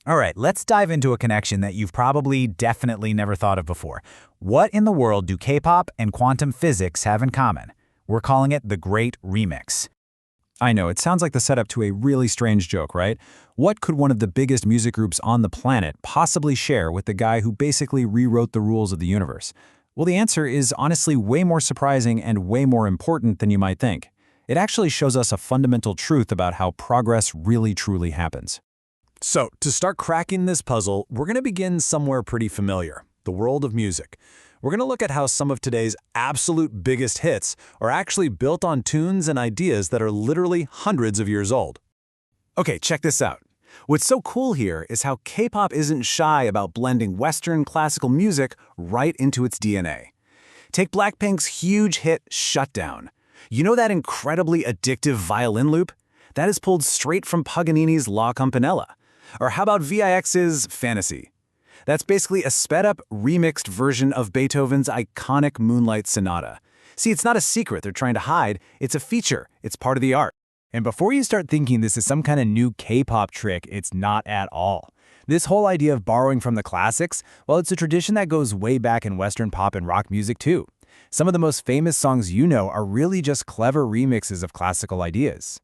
All right, let's dive into a connection that you've probably definitely never thought of before. What in the world do K-pop and quantum physics have in common? We're calling it the Great Remix. I know, it sounds like the setup to a really strange joke, right? What could one of the biggest music groups on the planet possibly share with the guy who basically rewrote the rules of the universe? Well, the answer is honestly way more surprising and way more important than you might think. It actually shows us a fundamental truth about how progress really truly happens. So, to start cracking this puzzle, we're going to begin somewhere pretty familiar, the world of music. We're going to look at how some of today's absolute biggest hits are actually built on tunes and ideas that are literally hundreds of years old. Okay, check this out. What's so cool here is how K-pop isn't shy about blending Western classical music right into its DNA. Take Blackpink's huge hit, Shut Down. You know that incredibly addictive violin loop? That is pulled straight from Paganini's La Campanella. Or how about VIXX's Fantasy? That's basically a sped-up, remixed version of Beethoven's iconic Moonlight Sonata. See, it's not a secret they're trying to hide, it's a feature, it's part of the art. And before you start thinking this is some kind of new K-pop trick, it's not at all. This whole idea of borrowing from the classics, well, it's a tradition that goes way back in Western pop and rock music too. Some of the most famous songs you know are really just clever remixes of classical ideas.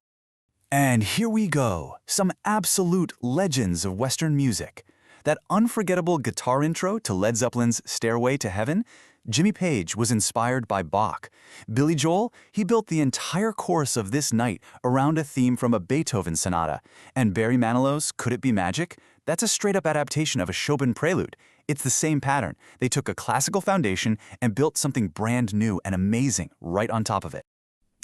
And here we go, some absolute legends of Western music. That unforgettable guitar intro to Led Zeppelin's Stairway to Heaven, Jimmy Page was inspired by Bach. Billy Joel, he built the entire chorus of This Night around a theme from a Beethoven sonata. And Barry Manilow's Could It Be Magic? That's a straight-up adaptation of a Chopin prelude. It's the same pattern. They took a classical foundation and built something brand new and amazing right on top of it.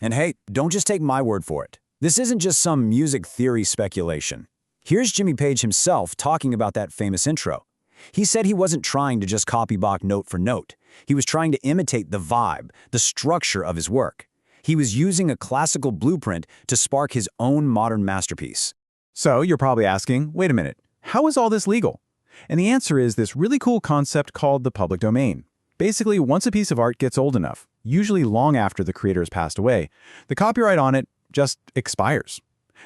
And hey, don't just take my word for it. This isn't just some music theory speculation. Here's Jimmy Page himself talking about that famous intro. He said he wasn't trying to just copy Bach note for note. He was trying to imitate the vibe, the structure of his work. He was using a classical blueprint to spark his own modern masterpiece. So you're probably asking, wait a minute, how is all this legal? And the answer is this really cool concept called the public domain. Basically, once a piece of art gets old enough, usually long after the creator has passed away, the copyright on it just expires.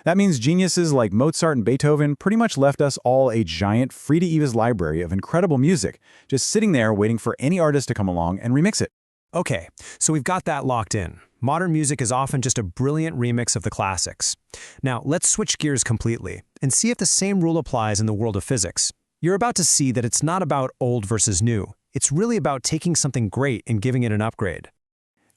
That means geniuses like Mozart and Beethoven pretty much left us all a giant free-to-use library of incredible music, just sitting there waiting for any artist to come along and remix it. Okay, so we've got that locked in. Modern music is often just a brilliant remix of the classics. Now, let's switch gears completely and see if the same rule applies in the world of physics. You're about to see that it's not about old versus new. It's really about taking something great and giving it an upgrade.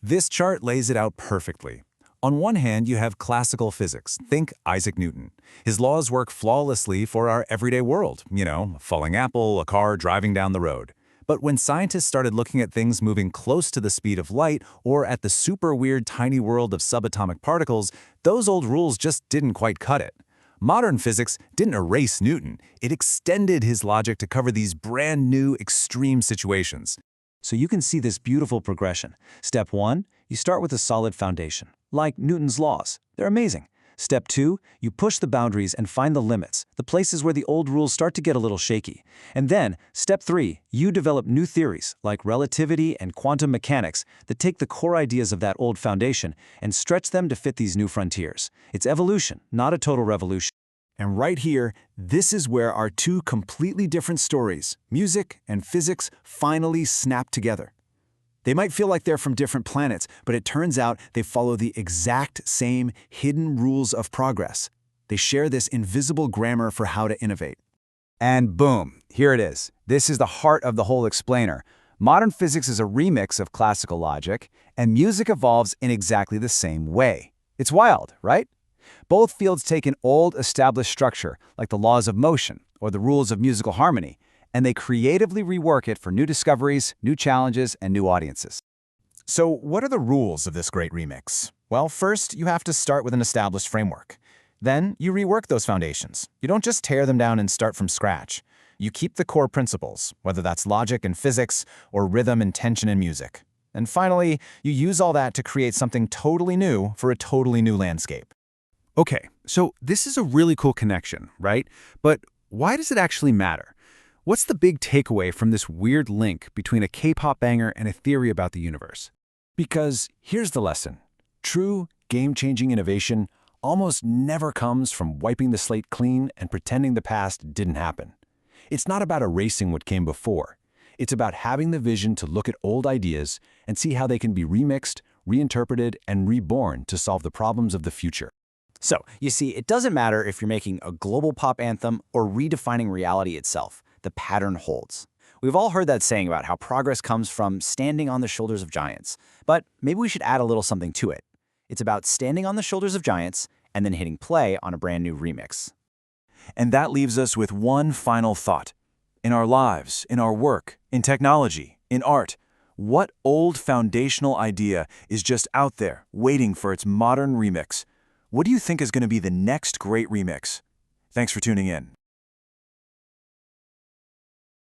This chart lays it out perfectly. On one hand, you have classical physics. Think Isaac Newton. His laws work flawlessly for our everyday world. You know, a falling apple, a car driving down the road. But when scientists started looking at things moving close to the speed of light or at the super weird tiny world of subatomic particles, those old rules just didn't quite cut it. Modern physics didn't erase Newton. It extended his logic to cover these brand new extreme situations. So you can see this beautiful progression. Step 1, you start with a solid foundation, like Newton's laws. They're amazing. Step 2, you push the boundaries and find the limits, the places where the old rules start to get a little shaky. And then, step 3, you develop new theories, like relativity and quantum mechanics, that take the core ideas of that old foundation and stretch them to fit these new frontiers. It's evolution, not a total revolution. And right here, this is where our two completely different stories, music and physics, finally snap together. They might feel like they're from different planets, but it turns out they follow the exact same hidden rules of progress. They share this invisible grammar for how to innovate. And boom, here it is. This is the heart of the whole explainer. Modern physics is a remix of classical logic, and music evolves in exactly the same way. It's wild, right? Both fields take an old, established structure, like the laws of motion or the rules of musical harmony, and they creatively rework it for new discoveries, new challenges, and new audiences. So what are the rules of this great remix? Well, first, you have to start with an established framework. Then, you rework those foundations. You don't just tear them down and start from scratch. You keep the core principles, whether that's logic and physics or rhythm and tension in music. And finally, you use all that to create something totally new for a totally new landscape. Okay, so this is a really cool connection, right? But why does it actually matter? What's the big takeaway from this weird link between a K-pop banger and a theory about the universe? Because here's the lesson. True, game-changing innovation almost never comes from wiping the slate clean and pretending the past didn't happen. It's not about erasing what came before. It's about having the vision to look at old ideas and see how they can be remixed, reinterpreted, and reborn to solve the problems of the future. So, you see, it doesn't matter if you're making a global pop anthem or redefining reality itself. The pattern holds. We've all heard that saying about how progress comes from standing on the shoulders of giants. But maybe we should add a little something to it. It's about standing on the shoulders of giants and then hitting play on a brand new remix. And that leaves us with one final thought. In our lives, in our work, in technology, in art, what old foundational idea is just out there waiting for its modern remix? What do you think is going to be the next great remix? Thanks for tuning in.